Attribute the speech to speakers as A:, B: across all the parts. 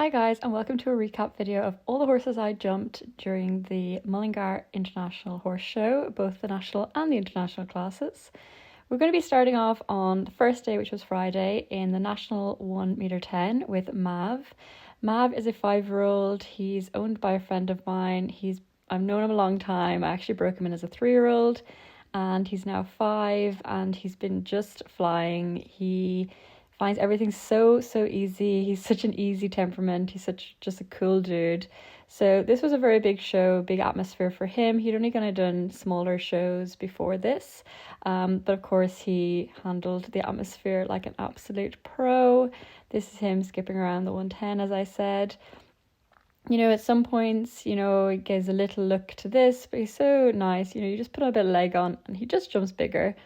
A: Hi guys, and welcome to a recap video of all the horses I jumped during the Mullingar International Horse Show, both the national and the international classes. We're going to be starting off on the first day, which was Friday, in the national 1m10 with Mav. Mav is a 5-year-old. He's owned by a friend of mine. I've known him a long time. I actually broke him in as a 3-year-old, and he's now 5, and he's been just flying. He finds everything so easy. He's such an easy temperament. He's just a cool dude. So this was a very big show, big atmosphere for him. He'd only kind of done smaller shows before this, but of course he handled the atmosphere like an absolute pro. This is him skipping around the 110, as I said. You know, at some points, he gives a little look to this, but he's so nice. You just put a bit of leg on and he just jumps bigger.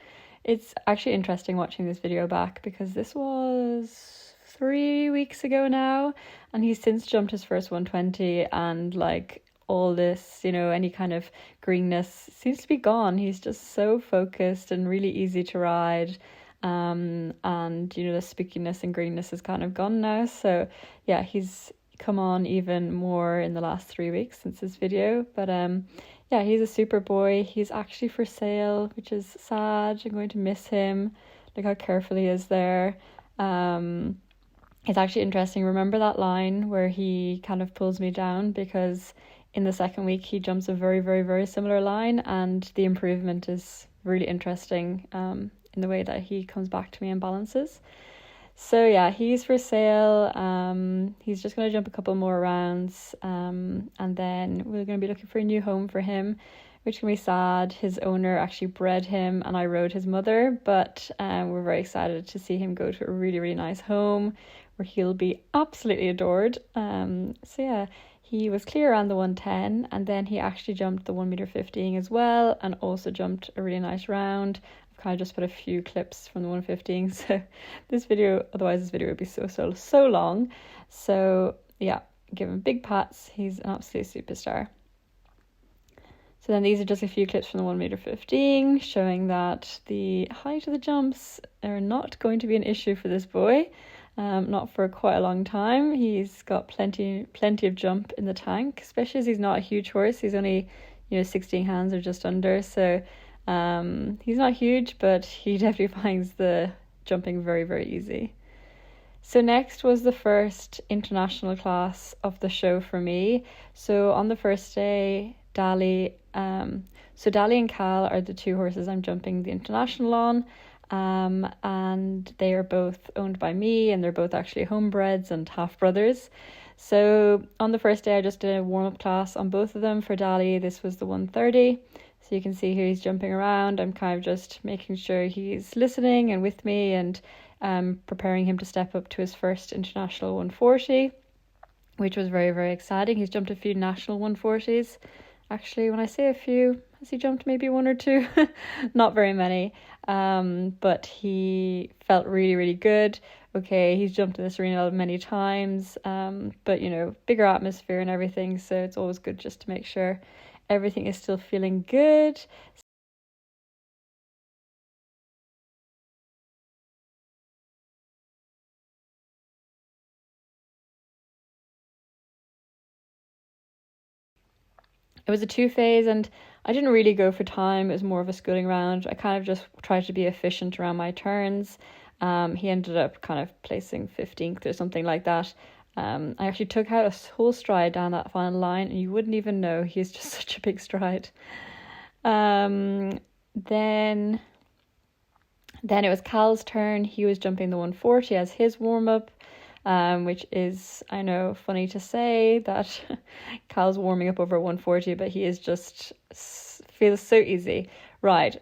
A: It's actually interesting watching this video back because this was 3 weeks ago now, and he's since jumped his first 120, and like all this, any kind of greenness seems to be gone. He's just so focused and really easy to ride. And the spookiness and greenness is kind of gone now. So yeah, he's come on even more in the last 3 weeks since this video. But yeah, he's a super boy. He's actually for sale, which is sad. I'm going to miss him. Look how careful he is there. It's actually interesting. Remember that line where he kind of pulls me down, because in the second week he jumps a very similar line, and the improvement is really interesting in the way that he comes back to me and balances. So yeah, he's for sale. He's just going to jump a couple more rounds, and then we're going to be looking for a new home for him, which can be sad. His owner actually bred him and I rode his mother, but we're very excited to see him go to a really nice home where he'll be absolutely adored. So yeah, he was clear around the 110, and then he actually jumped the 1m15 as well, and also jumped a really nice round. Kind of just put a few clips from the 115, so this video would be so long. So yeah, give him big pats. He's an absolute superstar. So then these are just a few clips from the 1m15 showing that the height of the jumps are not going to be an issue for this boy, not for quite a long time. He's got plenty of jump in the tank, especially as he's not a huge horse. He's only 16 hands or just under, so he's not huge, but he definitely finds the jumping very easy. So next was the first international class of the show for me. So on the first day, Deli and Cal are the 2 horses I'm jumping the international on, and they are both owned by me, and they're both actually homebreds and half brothers. So on the first day I just did a warm-up class on both of them. For Deli, this was the 130. So you can see here he's jumping around. I'm kind of just making sure he's listening and with me, and preparing him to step up to his first international 140, which was very exciting. He's jumped a few national 140s. Actually, when I say a few, has he jumped maybe 1 or 2? Not very many. But he felt really good. Okay, he's jumped in this arena many times, but bigger atmosphere and everything, so it's always good just to make sure everything is still feeling good. It was a 2-phase, and I didn't really go for time. It was more of a schooling round. I kind of just tried to be efficient around my turns. He ended up kind of placing 15th or something like that. I actually took out a whole stride down that final line, and you wouldn't even know. He's just such a big stride. Then it was Cal's turn. He was jumping the 140 as his warm-up, which is, I know, funny to say that Cal's warming up over 140, but he is just feels so easy. Right.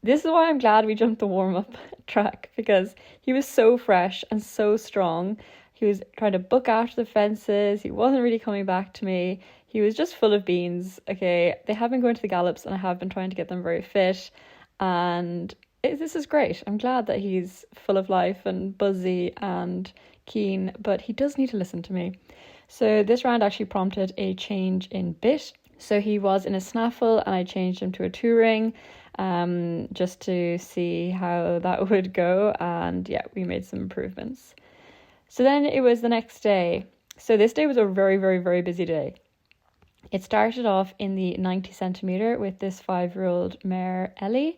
A: This is why I'm glad we jumped the warm-up track, because he was so fresh and so strong. He was trying to book after the fences. He wasn't really coming back to me. He was just full of beans. Okay, they have been going to the gallops, and I have been trying to get them very fit. And this is great. I'm glad that he's full of life and buzzy and keen, but he does need to listen to me. So this round actually prompted a change in bit. So he was in a snaffle, and I changed him to a 2-ring, just to see how that would go. And yeah, we made some improvements. So then it was the next day. So this day was a very, very, very busy day. It started off in the 90 centimetre with this 5-year-old mare, Ellie.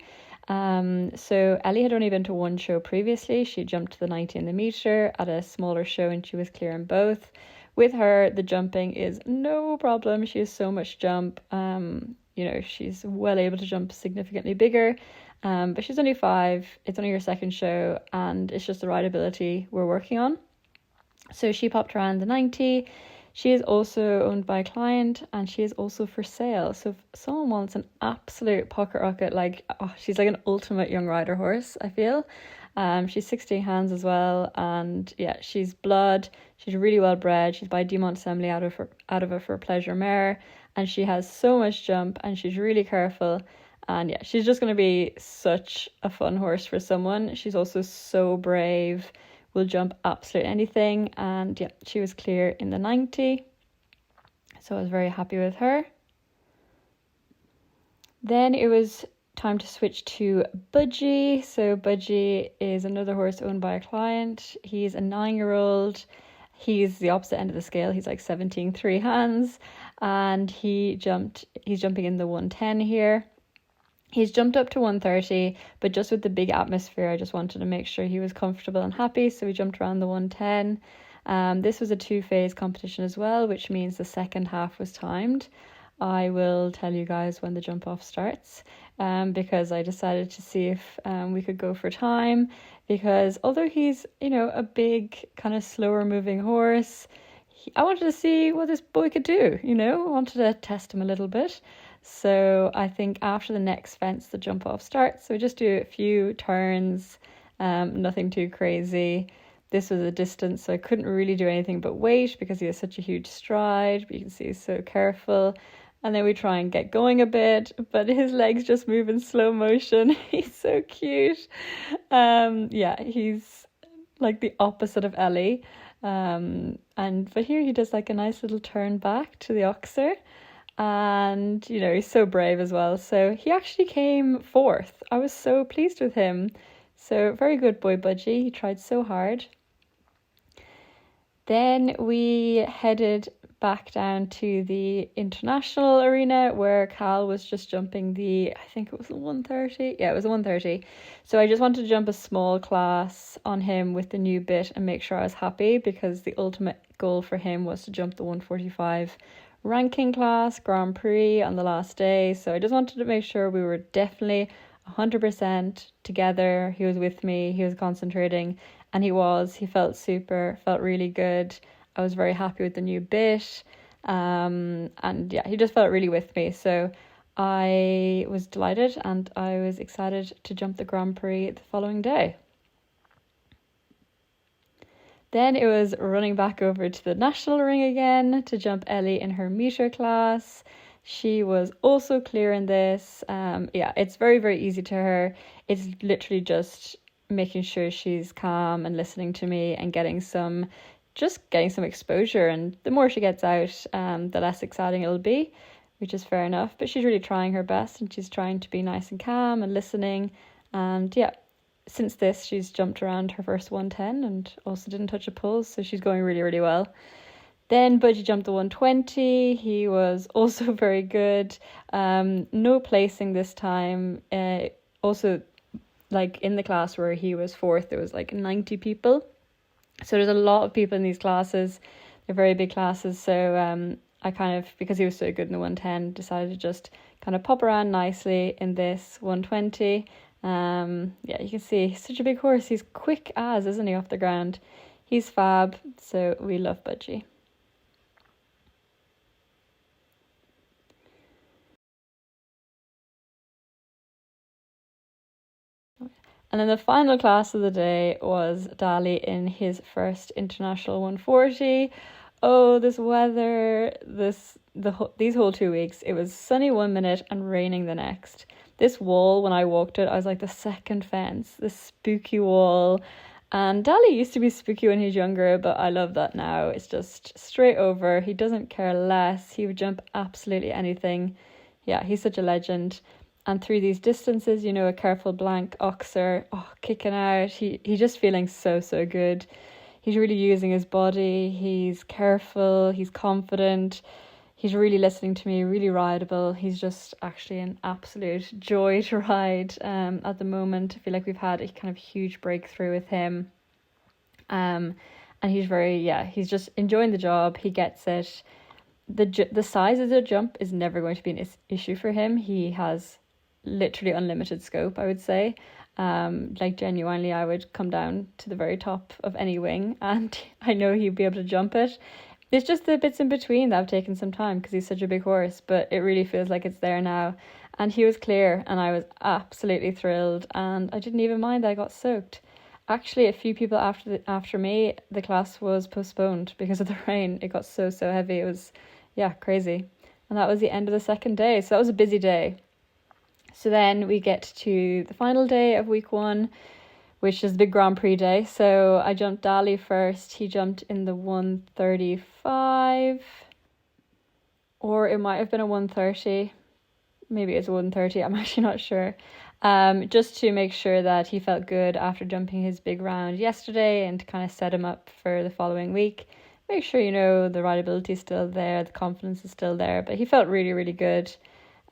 A: So Ellie had only been to one show previously. She jumped to the 90 in the metre at a smaller show and she was clear in both. With her, the jumping is no problem. She has so much jump. She's well able to jump significantly bigger. But she's only 5. It's only her second show and it's just the rideability we're working on. So she popped around the 90. She is also owned by a client and she is also for sale. So if someone wants an absolute pocket rocket, she's like an ultimate young rider horse, I feel. She's 16 hands as well, and yeah, she's blood. She's really well bred. She's by Dumont Assembly out of a for pleasure mare, and she has so much jump and she's really careful. And yeah, she's just going to be such a fun horse for someone. She's also so brave, will jump absolutely anything. And yeah, she was clear in the 90. So I was very happy with her. Then it was time to switch to Budgie. So Budgie is another horse owned by a client. He's a 9-year-old. He's the opposite end of the scale. He's like 17 3 hands. And he's jumping in the 110 here. He's jumped up to 130, but just with the big atmosphere, I just wanted to make sure he was comfortable and happy. So we jumped around the 110. This was a 2-phase competition as well, which means the second half was timed. I will tell you guys when the jump off starts, because I decided to see if we could go for time, because although he's, a big kind of slower moving horse, I wanted to see what this boy could do, I wanted to test him a little bit. So I think after the next fence, the jump off starts. So we just do a few turns, nothing too crazy. This was a distance, so I couldn't really do anything but wait because he has such a huge stride. But you can see he's so careful. And then we try and get going a bit, but his legs just move in slow motion. He's so cute. He's like the opposite of Ellie. But here he does like a nice little turn back to the oxer. And he's so brave as well, so he actually came 4th. I was so pleased with him. So very good boy Budgie, he tried so hard. Then we headed back down to the international arena where Cal was just jumping I think it was the 130. Yeah, it was the 130. So I just wanted to jump a small class on him with the new bit and make sure I was happy, because the ultimate goal for him was to jump the 145 ranking class Grand Prix on the last day. So I just wanted to make sure we were definitely 100% together. He was with me, he was concentrating, and he felt really good. I was very happy with the new bit, and yeah, he just felt really with me. So I was delighted and I was excited to jump the Grand Prix the following day. Then it was running back over to the national ring again to jump Ellie in her metre class. She was also clear in this. It's very, very easy to her. It's literally just making sure she's calm and listening to me and getting some exposure. And the more she gets out, the less exciting it'll be, which is fair enough. But she's really trying her best and she's trying to be nice and calm and listening. And yeah, since this, she's jumped around her first 110 and also didn't touch a pulse, so she's going really, really well. Then Budgie jumped the 120. He was also very good. No placing this time. Also, like in the class where he was 4th, there was like 90 people. So there's a lot of people in these classes. They're very big classes. So I kind of, because he was so good in the 110, decided to just kind of pop around nicely in this 120. You can see he's such a big horse. He's quick isn't he, off the ground? He's fab, so we love Budgie. And then the final class of the day was Deli in his first international 140. Oh, this weather, these whole 2 weeks, it was sunny 1 minute and raining the next. This wall, when I walked it, I was like the second fence, this spooky wall. And Dali used to be spooky when he was younger, but I love that now. It's just straight over. He doesn't care less. He would jump absolutely anything. Yeah, he's such a legend. And through these distances, a careful blank oxer, kicking out. He's just feeling so, so good. He's really using his body. He's careful. He's confident. He's really listening to me, really rideable. He's just actually an absolute joy to ride at the moment. I feel like we've had a kind of huge breakthrough with him. And he's he's just enjoying the job. He gets it. The size of the jump is never going to be an issue for him. He has literally unlimited scope, I would say. Like genuinely, I would come down to the very top of any wing and I know he'd be able to jump it. It's just the bits in between that have taken some time because he's such a big horse, but it really feels like it's there now. And he was clear and I was absolutely thrilled, and I didn't even mind that I got soaked. Actually, a few people after me, the class was postponed because of the rain. It got so heavy. It was, crazy. And that was the end of the second day. So that was a busy day. So then we get to the final day of week 1, which is the big Grand Prix day. So I jumped Deli first. He jumped in the 135, or it might have been a 130. Maybe it's a 130. I'm actually not sure. Just to make sure that he felt good after jumping his big round yesterday and to kind of set him up for the following week. Make sure, the rideability is still there, the confidence is still there, but he felt really, really good.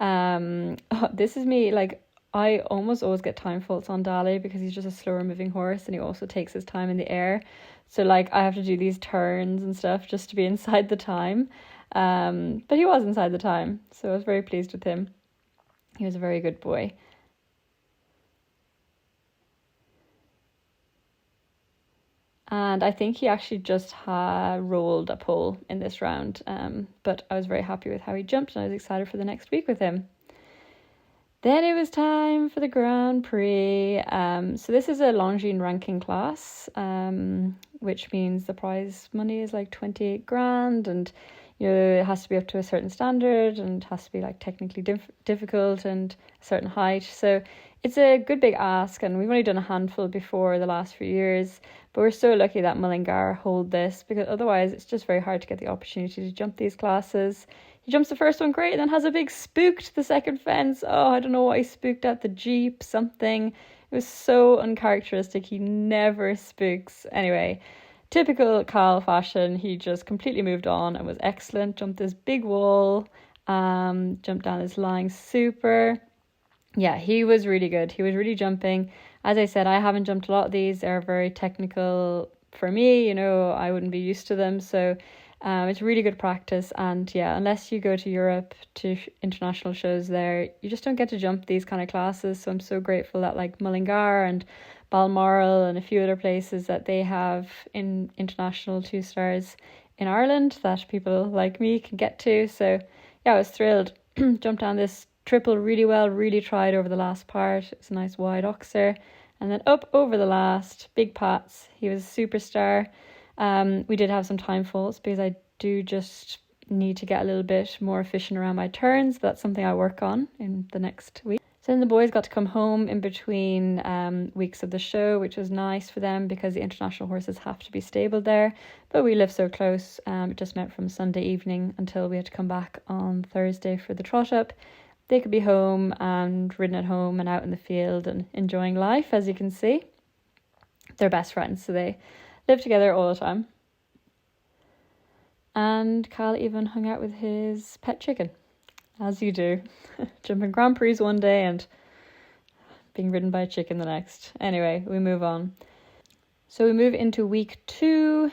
A: This is me, like, I almost always get time faults on Dali because he's just a slower moving horse and he also takes his time in the air. So, like, I have to do these turns and stuff just to be inside the time. But he was inside the time, so I was very pleased with him. He was a very good boy. And I think he actually just rolled a pole in this round. But I was very happy with how he jumped and I was excited for the next week with him. Then it was time for the Grand Prix. So this is a Longines ranking class, which means the prize money is like 28 grand, and it has to be up to a certain standard and has to be like technically difficult and a certain height. So it's a good big ask, and we've only done a handful before the last few years, but we're so lucky that Mullingar hold this, because otherwise it's just very hard to get the opportunity to jump these classes. He jumps the first one great and then has a big spook to the second fence. Oh, I don't know what he spooked at, the Jeep, something. It was so uncharacteristic. He never spooks. Anyway, typical Cal fashion, he just completely moved on and was excellent. Jumped this big wall, jumped down this lying super. Yeah, he was really good. He was really jumping. As I said, I haven't jumped a lot of these. They're very technical for me. I wouldn't be used to them. So it's really good practice. And yeah, unless you go to Europe to international shows there, you just don't get to jump these kind of classes. So I'm so grateful that like Mullingar and Balmoral and a few other places that they have in international 2-stars in Ireland that people like me can get to. So yeah, I was thrilled. Jumped down this triple really well, really tried over the last part. It's a nice wide oxer, and then up over the last, big pats. He was a superstar. We did have some time faults because I do just need to get a little bit more efficient around my turns. That's something I work on in the next week. So then the boys got to come home in between weeks of the show, which was nice for them because the international horses have to be stabled there. But we live so close, it just meant from Sunday evening until we had to come back on Thursday for the trot up. They could be home and ridden at home and out in the field and enjoying life, as you can see. They're best friends, so they live together all the time. And Cal even hung out with his pet chicken, as you do. Jumping Grand Prix one day and being ridden by a chicken the next. Anyway, we move on. So we move into week 2.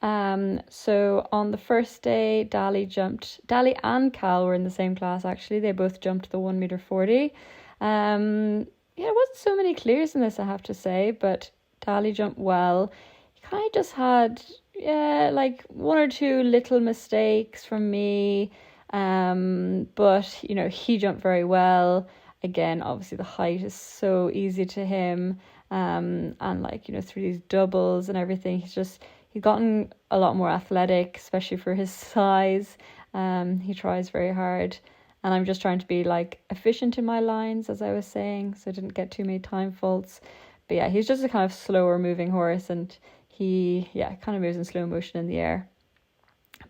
A: So on the first day, Dali and Cal were in the same class actually. They both jumped the 1.40 m. There wasn't so many clears in this, I have to say, but Dali jumped well. He kind of just had like 1 or 2 little mistakes from me, but he jumped very well. Again, obviously the height is so easy to him, and like through these doubles and everything, he's gotten a lot more athletic, especially for his size. He tries very hard, and I'm just trying to be like efficient in my lines, as I was saying, so I didn't get too many time faults. But yeah, he's just a kind of slower moving horse, and he kind of moves in slow motion in the air.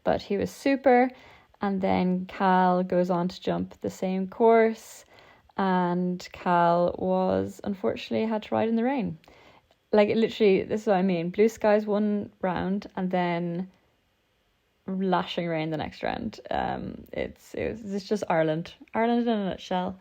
A: But he was super. And then Cal goes on to jump the same course, and Cal unfortunately had to ride in the rain. like literally, this is what I mean. Blue skies one round and then lashing rain the next round. It's just Ireland in a nutshell.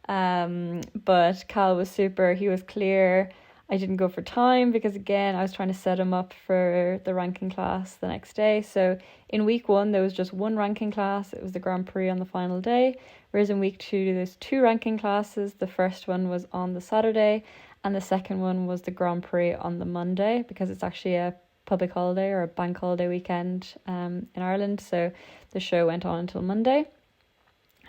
A: But Cal was super. He was clear. I didn't go for time because, again, I was trying to set him up for the ranking class the next day. So in week 1, there was just one ranking class. It was the Grand Prix on the final day. Whereas in week 2, there's 2 ranking classes. The first one was on the Saturday, and the second one was the Grand Prix on the Monday, because it's actually a public holiday or a bank holiday weekend in Ireland. So the show went on until Monday.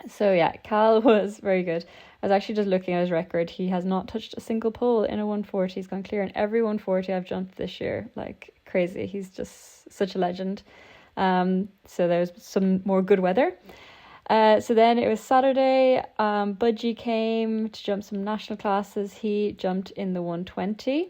A: So yeah, Cal was very good. I was actually just looking at his record. He has not touched a single pole in a 140. He's gone clear in every 140 I've jumped this year. Like crazy. He's just such a legend. So there was some more good weather. So then it was Saturday. Budgie came to jump some national classes. He jumped in the 120.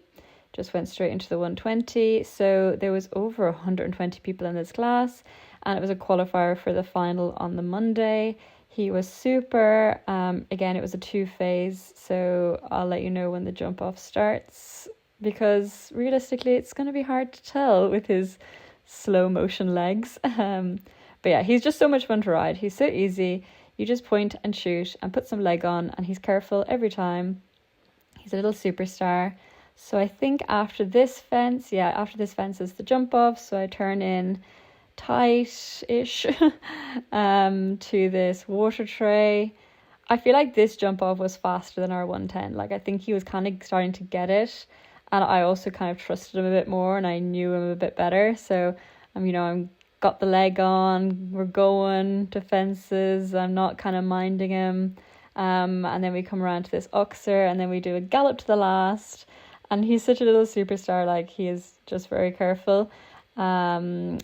A: Just went straight into the 120. So there was over 120 people in this class, and it was a qualifier for the final on the Monday. He was super. Again, it was a 2-phase, so I'll let you know when the jump off starts, because realistically it's going to be hard to tell with his slow motion legs. But yeah, he's just so much fun to ride. He's so easy. You just point and shoot and put some leg on, and he's careful every time. He's a little superstar. So I think after this fence is the jump off. So I turn in tight-ish to this water tray. I feel like this jump off was faster than our 110. Like I think he was kind of starting to get it, and I also kind of trusted him a bit more, and I knew him a bit better. So I'm got the leg on, we're going to fences, I'm not kind of minding him, and then we come around to this oxer, and then we do a gallop to the last, and he's such a little superstar. Like he is just very careful. So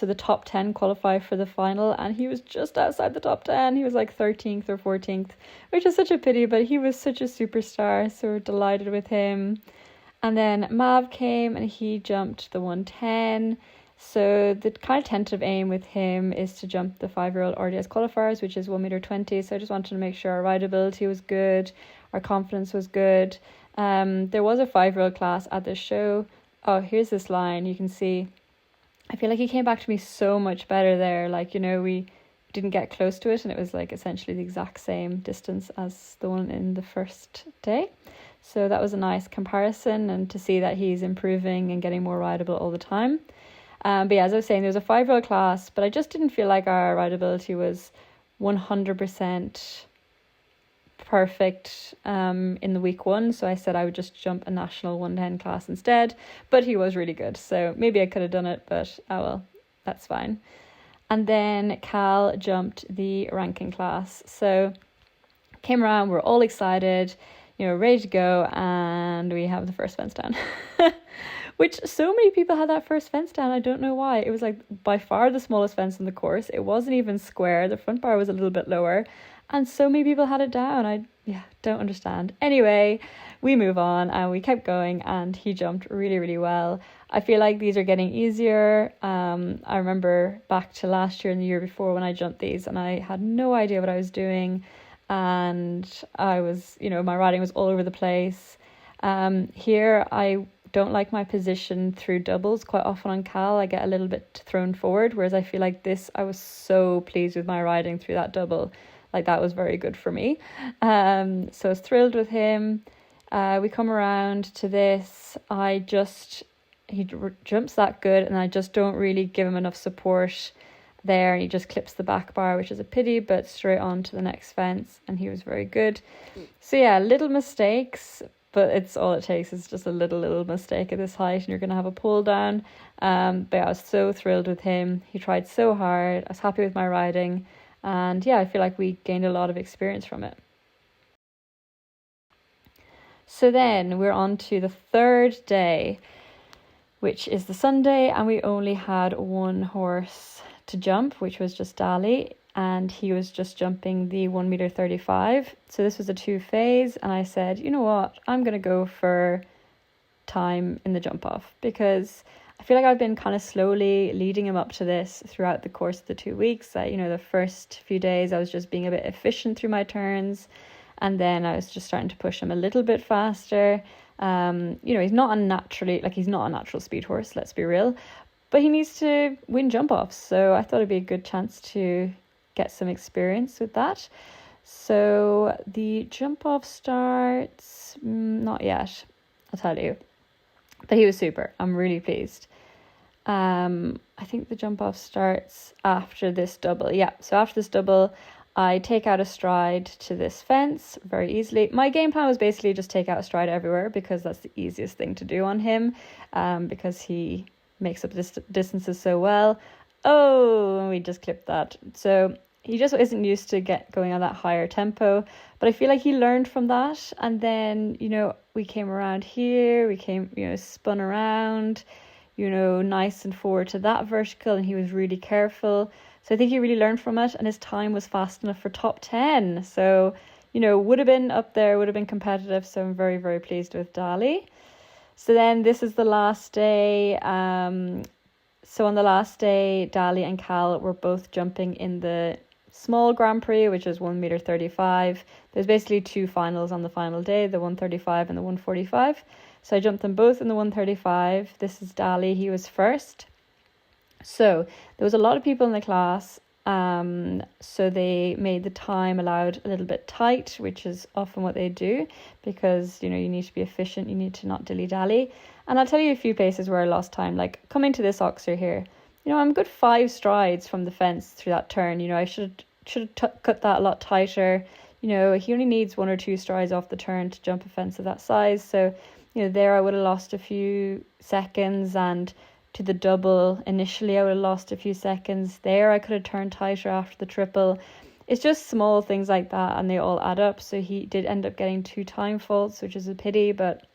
A: the top 10 qualify for the final, and he was just outside the top 10. He was like 13th or 14th, which is such a pity, but he was such a superstar, so we're delighted with him. And then Mav came and he jumped the 110. So the kind of tentative aim with him is to jump the 5-year-old RDS qualifiers, which is 1m20. So I just wanted to make sure our rideability was good, our confidence was good. There was a 5-year-old class at the show. Oh, here's this line. You can see, I feel like he came back to me so much better there. Like, we didn't get close to it, and it was like essentially the exact same distance as the one in the first day. So that was a nice comparison, and to see that he's improving and getting more rideable all the time. But yeah, as I was saying, there was a 5-year-old class, but I just didn't feel like our rideability was 100% perfect in the week 1, so I said I would just jump a national 110 class instead, but he was really good, so maybe I could have done it, but oh well, that's fine. And then Cal jumped the ranking class, so came around, we're all excited, ready to go, and we have the first fence down. Which so many people had that first fence down. I don't know why. It was like by far the smallest fence in the course. It wasn't even square. The front bar was a little bit lower, and so many people had it down. I don't understand. Anyway, we move on and we kept going, and he jumped really, really well. I feel like these are getting easier. I remember back to last year and the year before when I jumped these, and I had no idea what I was doing, and I was, my riding was all over the place. Here I don't like my position through doubles. Quite often on Cal I get a little bit thrown forward, whereas I feel like this, I was so pleased with my riding through that double. Like that was very good for me. So I was thrilled with him. We come around to this. He jumps that good, and I just don't really give him enough support there, and he just clips the back bar, which is a pity, but straight on to the next fence, and he was very good. So yeah, little mistakes, but it's all it takes is just a little mistake at this height, and you're going to have a pull down. But yeah, I was so thrilled with him. He tried so hard. I was happy with my riding, and yeah, I feel like we gained a lot of experience from it. So then we're on to the third day, which is the Sunday, and we only had one horse to jump, which was just Deli, and he was just jumping the 1m35. So this was a 2-phase, and I said, you know what, I'm going to go for time in the jump off, because I feel like I've been kind of slowly leading him up to this throughout the course of the 2 weeks. The first few days I was just being a bit efficient through my turns, and then I was just starting to push him a little bit faster. He's not he's not a natural speed horse, let's be real, but he needs to win jump offs. So I thought it'd be a good chance to get some experience with that. So the jump off starts, not yet, I'll tell you, but he was super. I'm really pleased. I think the jump off starts after this double. Yeah, so after this double, I take out a stride to this fence very easily. My game plan was basically just take out a stride everywhere because that's the easiest thing to do on him, because he makes up distances so well. Oh, and we just clipped that. So he just isn't used to going on that higher tempo, but I feel like he learned from that. And then, we came around here, spun around, nice and forward to that vertical, and he was really careful. So I think he really learned from it, and his time was fast enough for top 10. So, would have been up there, would have been competitive. So I'm very, very pleased with Deli. So then this is the last day. So on the last day, Dali and Cal were both jumping in the small Grand Prix, which is 1.35 meters. There's basically two finals on the final day, the 1.35 and the 1.45. So I jumped them both in the 1.35. This is Dali, he was first. So there was a lot of people in the class, so they made the time allowed a little bit tight, which is often what they do, because you need to be efficient, you need to not dilly-dally. And I'll tell you a few places where I lost time, like coming to this oxer here. I'm a good 5 strides from the fence through that turn. I should have cut that a lot tighter. He only needs 1 or 2 strides off the turn to jump a fence of that size. So there I would have lost a few seconds, and to the double initially I would have lost a few seconds. There I could have turned tighter after the triple. It's just small things like that, and they all add up. So he did end up getting 2 time faults, which is a pity, but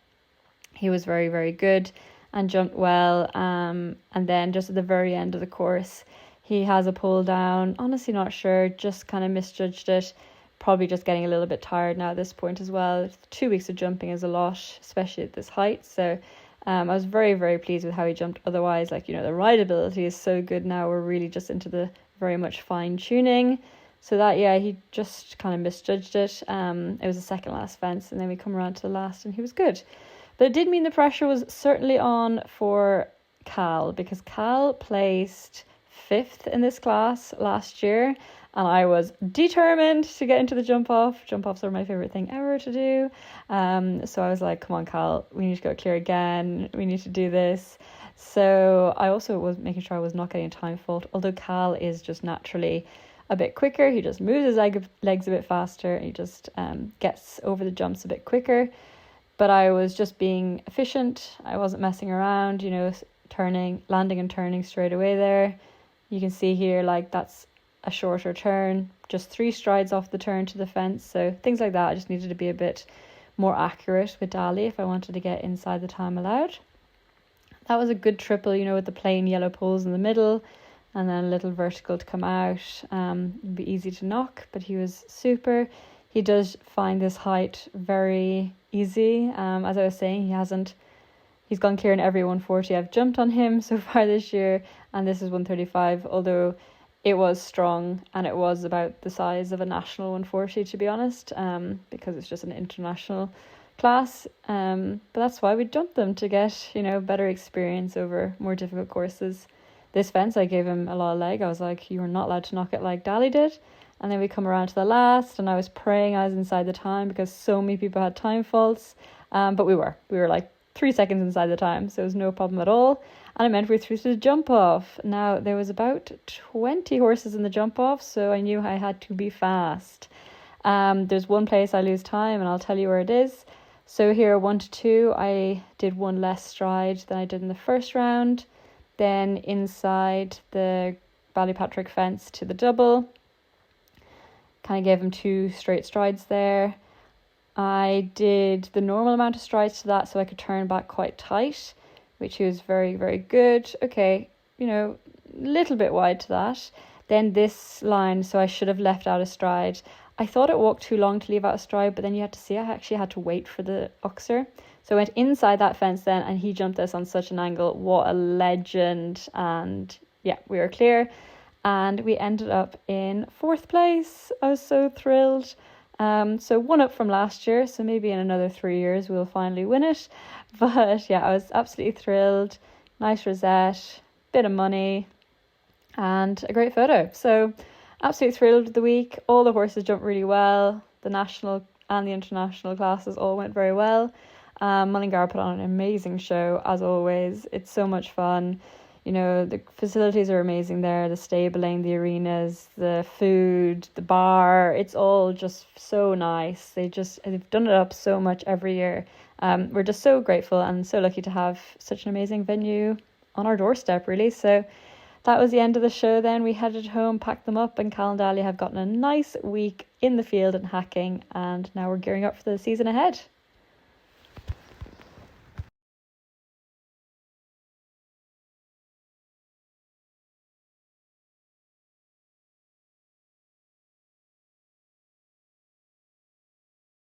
A: he was very, very good and jumped well. And then just at the very end of the course, he has a pull down. Honestly not sure, just kind of misjudged it. Probably just getting a little bit tired now at this point as well. 2 weeks of jumping is a lot, especially at this height. So I was very, very pleased with how he jumped. Otherwise, the rideability is so good now. We're really just into the very much fine tuning. So that, he just kind of misjudged it. It was the second last fence, and then we come around to the last, and he was good. But it did mean the pressure was certainly on for Cal, because Cal placed 5th in this class last year, and I was determined to get into the jump off. Jump offs are my favorite thing ever to do. So I was like, come on, Cal, we need to go clear again. We need to do this. So I also was making sure I was not getting a time fault, although Cal is just naturally a bit quicker. He just moves his legs a bit faster. He just gets over the jumps a bit quicker. But I was just being efficient. I wasn't messing around, landing and turning straight away there. You can see here, that's a shorter turn, just 3 strides off the turn to the fence. So things like that. I just needed to be a bit more accurate with Dali if I wanted to get inside the time allowed. That was a good triple, with the plain yellow poles in the middle, and then a little vertical to come out. It'd be easy to knock, but he was super. He does find this height very easy. As I was saying, he's gone clear in every 140 I've jumped on him so far this year, and this is 135, although it was strong, and it was about the size of a national 140, to be honest, because it's just an international class. But that's why we jumped them, to get, better experience over more difficult courses. This fence, I gave him a lot of leg. I was like, you are not allowed to knock it like Dali did. And then we come around to the last, and I was praying I was inside the time because so many people had time faults. But we were like 3 seconds inside the time, so it was no problem at all. And it meant we were through to the jump off. Now there was about 20 horses in the jump off, so I knew I had to be fast. There's one place I lose time, and I'll tell you where it is. So here, 1 to 2, I did 1 less stride than I did in the first round. Then inside the Ballypatrick fence to the double, kind of gave him 2 straight strides there. I did the normal amount of strides to that so I could turn back quite tight, which was very, very good. Okay, little bit wide to that. Then this line, so I should have left out a stride. I thought it walked too long to leave out a stride, but then you had to see I actually had to wait for the oxer. So I went inside that fence then, and he jumped this on such an angle. What a legend. And yeah, we were clear. And we ended up in 4th place. I was so thrilled. So one up from last year, so maybe in another 3 years we'll finally win it. But yeah, I was absolutely thrilled. Nice rosette, bit of money, and a great photo. So absolutely thrilled with the week. All the horses jumped really well. The national and the international classes all went very well. Mullingar put on an amazing show, as always. It's so much fun. You know, the facilities are amazing there, the stabling, the arenas, the food, the bar. It's all just so nice. They've done it up so much every year. We're just so grateful and so lucky to have such an amazing venue on our doorstep, really. So that was the end of the show then. We headed home, packed them up, and Cal and Dali have gotten a nice week in the field and hacking, and now we're gearing up for the season ahead.